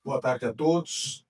Boa tarde a todos.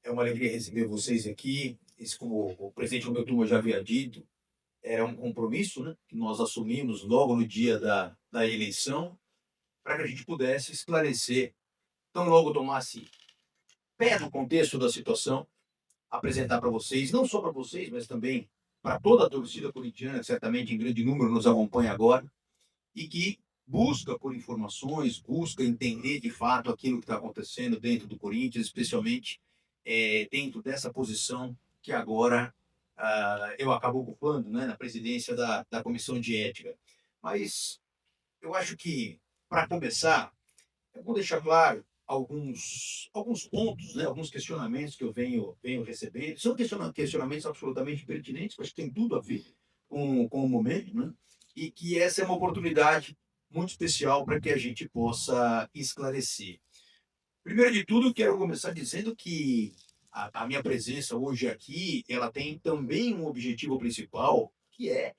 É uma alegria receber vocês aqui. Esse, como o presidente Romeu Tuma já havia dito, era um compromisso, né, que nós assumimos logo no dia da eleição, para que a gente pudesse esclarecer, tão logo tomasse pé no contexto da situação, apresentar para vocês, não só para vocês, mas também para toda a torcida corintiana, que certamente em grande número nos acompanha agora, e que busca por informações, busca entender de fato aquilo que está acontecendo dentro do Corinthians, especialmente dentro dessa posição que agora eu acabo ocupando, né, na presidência da Comissão de Ética. Mas eu acho que, para começar, é bom deixar claro alguns pontos, né, alguns questionamentos que eu venho recebendo. São questionamentos absolutamente pertinentes, acho que tem tudo a ver com o momento, né? E que essa é uma oportunidade muito especial para que a gente possa esclarecer. Primeiro de tudo, quero começar dizendo que a minha presença hoje aqui, ela tem também um objetivo principal, que é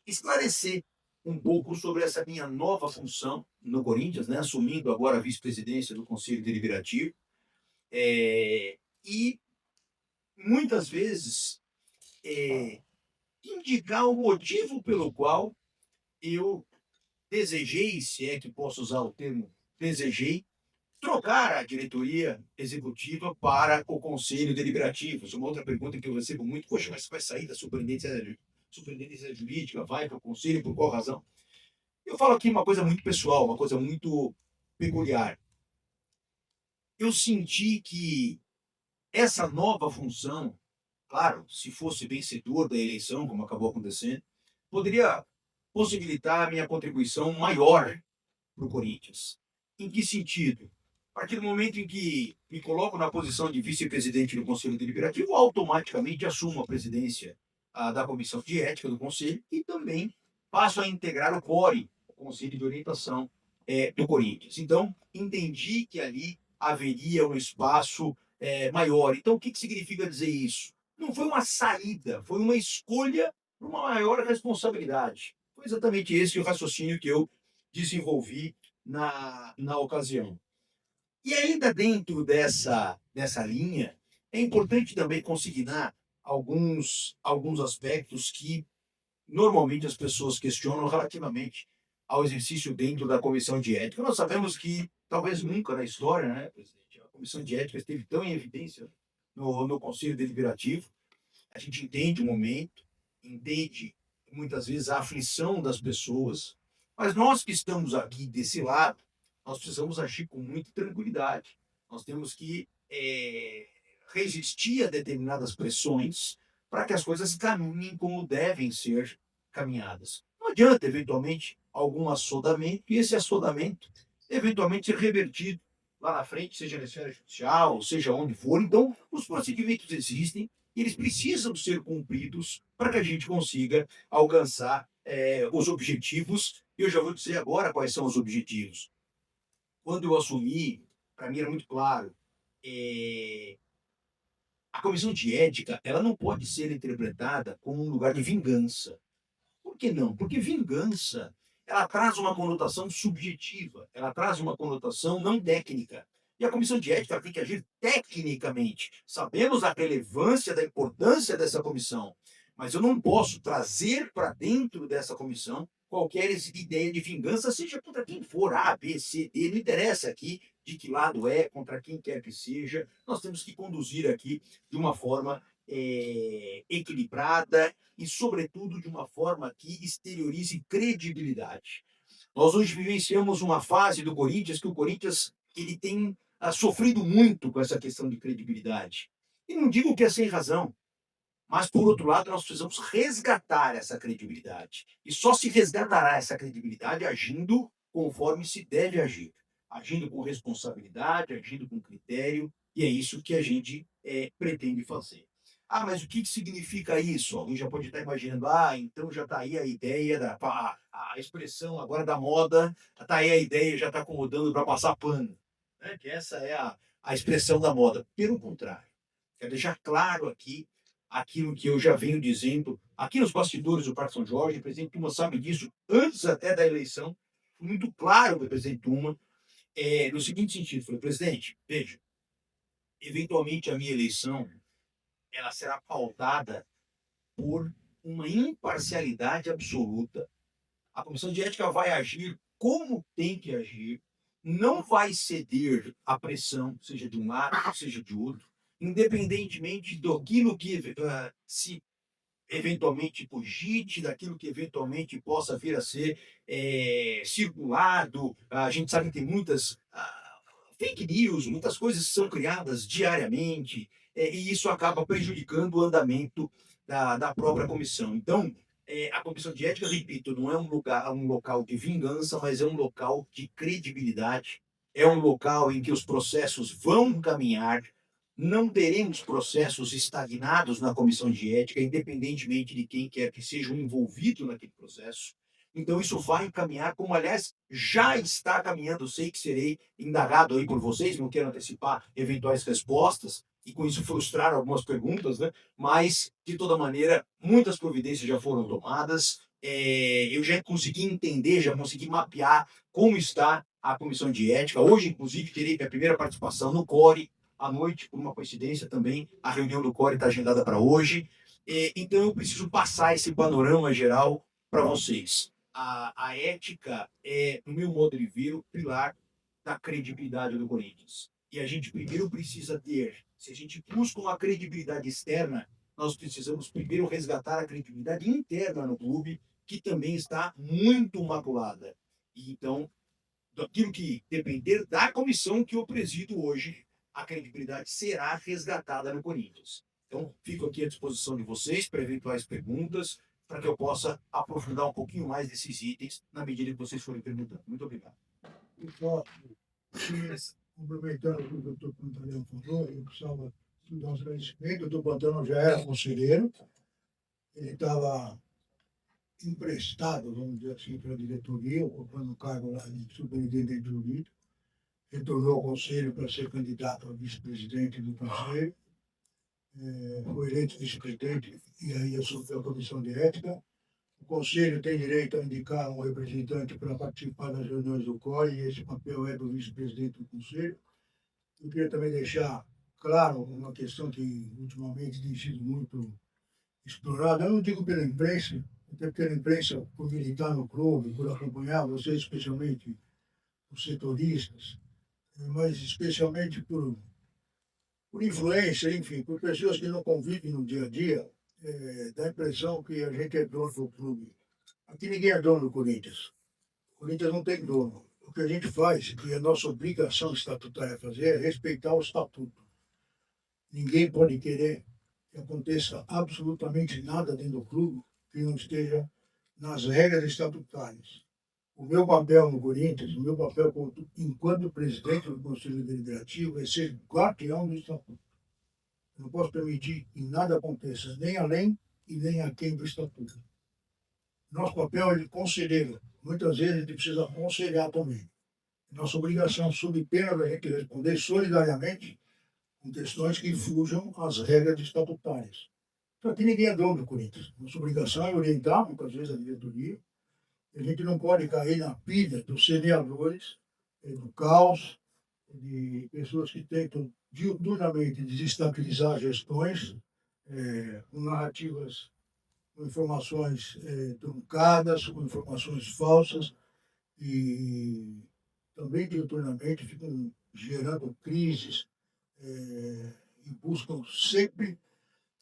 esclarecer um pouco sobre essa minha nova função no Corinthians, né, assumindo agora a vice-presidência do Conselho Deliberativo, e muitas vezes é, indicar o motivo pelo qual eu desejei, se é que posso usar o termo desejei, trocar a diretoria executiva para o conselho deliberativo. Isso é uma outra pergunta que eu recebo muito. Poxa, mas você vai sair da superintendência jurídica, vai para o conselho, por qual razão? Eu falo aqui uma coisa muito pessoal, uma coisa muito peculiar. Eu senti que essa nova função, claro, se fosse vencedor da eleição, como acabou acontecendo, poderia possibilitar a minha contribuição maior para o Corinthians. Em que sentido? A partir do momento em que me coloco na posição de vice-presidente do Conselho Deliberativo, automaticamente assumo a presidência da Comissão de Ética do Conselho e também passo a integrar o CORE, o Conselho de Orientação do Corinthians. Então, entendi que ali haveria um espaço maior. Então, o que significa dizer isso? Não foi uma saída, foi uma escolha para uma maior responsabilidade. Foi exatamente esse o raciocínio que eu desenvolvi na ocasião. E ainda dentro dessa linha, é importante também consignar alguns aspectos que normalmente as pessoas questionam relativamente ao exercício dentro da comissão de ética. Nós sabemos que talvez nunca na história, né, presidente, a comissão de ética esteve tão em evidência no Conselho Deliberativo. A gente entende o momento, entende muitas vezes a aflição das pessoas, mas nós que estamos aqui desse lado, nós precisamos agir com muita tranquilidade. Nós temos que resistir a determinadas pressões para que as coisas caminhem como devem ser caminhadas. Não adianta, eventualmente, algum assodamento, e esse assodamento, eventualmente, ser revertido lá na frente, seja na esfera judicial, seja onde for. Então, os procedimentos existem, e eles precisam ser cumpridos para que a gente consiga alcançar os objetivos. E eu já vou dizer agora quais são os objetivos. Quando eu assumi, para mim era muito claro, é, a comissão de ética ela não pode ser interpretada como um lugar de vingança. Por que não? Porque vingança ela traz uma conotação subjetiva, ela traz uma conotação não técnica. E a comissão de ética tem que agir tecnicamente. Sabemos a relevância, da importância dessa comissão, mas eu não posso trazer para dentro dessa comissão qualquer ideia de vingança, seja contra quem for, A, B, C, D, não interessa aqui de que lado é, contra quem quer que seja. Nós temos que conduzir aqui de uma forma equilibrada e, sobretudo, de uma forma que exteriorize credibilidade. Nós hoje vivenciamos uma fase do Corinthians que o Corinthians ele tem sofrido muito com essa questão de credibilidade. E não digo que é sem razão, mas, por outro lado, nós precisamos resgatar essa credibilidade. E só se resgatará essa credibilidade agindo conforme se deve agir. Agindo com responsabilidade, agindo com critério, e é isso que a gente pretende fazer. Ah, mas o que significa isso? Alguém já pode estar imaginando, então já está aí a ideia, a expressão agora da moda, está aí a ideia, já está acomodando para passar pano. Né? Que essa é a expressão da moda. Pelo contrário, quero deixar claro aqui aquilo que eu já venho dizendo aqui nos bastidores do Parque São Jorge. O presidente Tuma sabe disso antes até da eleição. Fui muito claro com o presidente Tuma no seguinte sentido, falei, presidente, veja, eventualmente a minha eleição ela será pautada por uma imparcialidade absoluta. A comissão de ética vai agir como tem que agir, não vai ceder à pressão, seja de um lado, seja de outro, independentemente daquilo que se eventualmente cogite, daquilo que eventualmente possa vir a ser circulado. A gente sabe que tem muitas fake news, muitas coisas são criadas diariamente, e isso acaba prejudicando o andamento da própria comissão. Então, a comissão de ética, repito, não é um local de vingança, mas é um local de credibilidade, é um local em que os processos vão caminhar, não teremos processos estagnados na comissão de ética, independentemente de quem quer que seja envolvido naquele processo. Então, isso vai encaminhar, como, aliás, já está caminhando. Sei que serei indagado aí por vocês, não quero antecipar eventuais respostas, e com isso frustrar algumas perguntas, né? Mas, de toda maneira, muitas providências já foram tomadas. Eu já consegui entender, já consegui mapear como está a comissão de ética. Hoje, inclusive, terei minha primeira participação no CORE, à noite, por uma coincidência também, a reunião do CORE está agendada para hoje. Então, eu preciso passar esse panorama geral para vocês. A ética é, no meu modo de ver, o pilar da credibilidade do Corinthians. E a gente primeiro precisa ter, se a gente busca uma credibilidade externa, nós precisamos primeiro resgatar a credibilidade interna no clube, que também está muito maculada. E então, daquilo que depender da comissão que eu presido hoje, a credibilidade será resgatada no Corinthians. Então, fico aqui à disposição de vocês para eventuais perguntas, para que eu possa aprofundar um pouquinho mais desses itens na medida que vocês forem perguntando. Muito obrigado. Só, complementando o que o doutor Pantaleão falou, eu precisava dar um esclarecimento. O doutor Pantaleão já era conselheiro, ele estava emprestado, vamos dizer assim, para a diretoria, ocupando o cargo lá de superintendente jurídico, retornou ao conselho para ser candidato a vice-presidente do conselho, foi eleito vice-presidente e aí assumiu a comissão de ética. O conselho tem direito a indicar um representante para participar das reuniões do CORE, e esse papel é do vice-presidente do conselho. Eu queria também deixar claro uma questão que ultimamente tem sido muito explorada, eu não digo pela imprensa, até pela imprensa, por militar no clube, por acompanhar vocês, especialmente os setoristas, mas especialmente por influência, enfim, por pessoas que não convivem no dia a dia, dá a impressão que a gente é dono do clube. Aqui ninguém é dono do Corinthians. O Corinthians não tem dono. O que a gente faz, e a nossa obrigação estatutária fazer, é respeitar o estatuto. Ninguém pode querer que aconteça absolutamente nada dentro do clube que não esteja nas regras estatutárias. O meu papel no Corinthians, o meu papel enquanto presidente do Conselho Deliberativo é ser guardião do estatuto. Eu não posso permitir que nada aconteça, nem além e nem aquém do estatuto. Nosso papel é de conselheiro. Muitas vezes a gente precisa aconselhar também. Nossa obrigação, sob pena da gente responder solidariamente com questões que fujam às regras estatutárias. Então, aqui ninguém é dono do Corinthians. Nossa obrigação é orientar, muitas vezes, a diretoria. A gente não pode cair na pilha dos semeadores, do caos, de pessoas que tentam diuturnamente desestabilizar gestões, com narrativas, com informações truncadas, com informações falsas, e também diuturnamente ficam gerando crises, e buscam sempre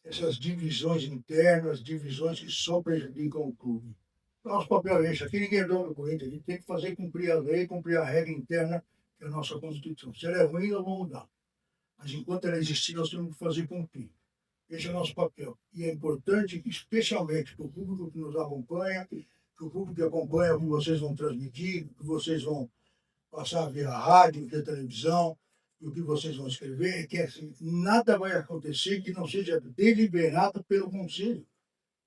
essas divisões internas, divisões que só prejudicam o clube. Nosso papel é esse. Aqui ninguém é dono do Corinthians. A gente tem que fazer cumprir a lei, cumprir a regra interna, que é a nossa Constituição. Se ela é ruim, nós vamos mudar. Mas enquanto ela existir, nós temos que fazer cumprir. Esse é o nosso papel. E é importante, especialmente para o público que nos acompanha, que o público que acompanha o que vocês vão transmitir, o que vocês vão passar via rádio, via televisão, e o que vocês vão escrever, é que assim, nada vai acontecer que não seja deliberado pelo Conselho.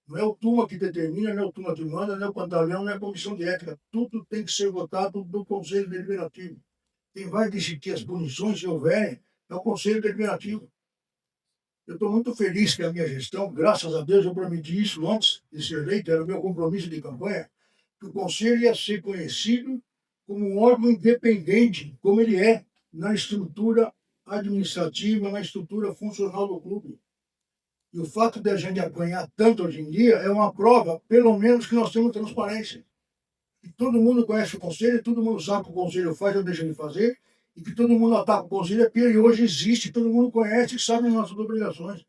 Não é o Tuma que determina, não é o Tuma que manda, não é o Pantaleão, não é a Comissão de Ética. Tudo tem que ser votado do Conselho Deliberativo. Quem vai decidir as punições, se houverem, é o Conselho Deliberativo. Eu estou muito feliz que a minha gestão, graças a Deus, eu prometi isso antes de ser eleito, era o meu compromisso de campanha, que o Conselho ia ser conhecido como um órgão independente, como ele é na estrutura administrativa, na estrutura funcional do clube. E o fato de a gente apanhar tanto hoje em dia é uma prova, pelo menos, que nós temos transparência. Que todo mundo conhece o conselho, todo mundo sabe o que o conselho faz ou deixa de fazer, e que todo mundo ataca o conselho, é porque ele hoje existe, todo mundo conhece e sabe as nossas obrigações.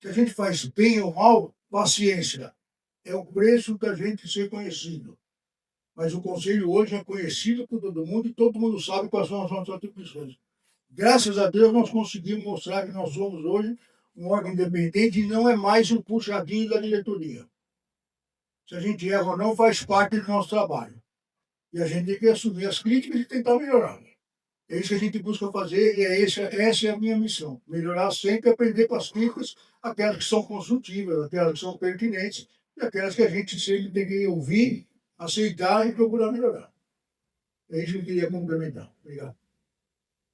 Se a gente faz bem ou mal, paciência. É o preço da gente ser conhecido. Mas o conselho hoje é conhecido por todo mundo e todo mundo sabe quais são as nossas atribuições. Graças a Deus, nós conseguimos mostrar que nós somos hoje um órgão independente e não é mais um puxadinho da diretoria. Se a gente erra ou não, faz parte do nosso trabalho. E a gente tem que assumir as críticas e tentar melhorar. É isso que a gente busca fazer e essa é a minha missão. Melhorar sempre e aprender com as críticas, aquelas que são construtivas, aquelas que são pertinentes e aquelas que a gente sempre tem que ouvir, aceitar e procurar melhorar. É isso que eu queria complementar. Obrigado.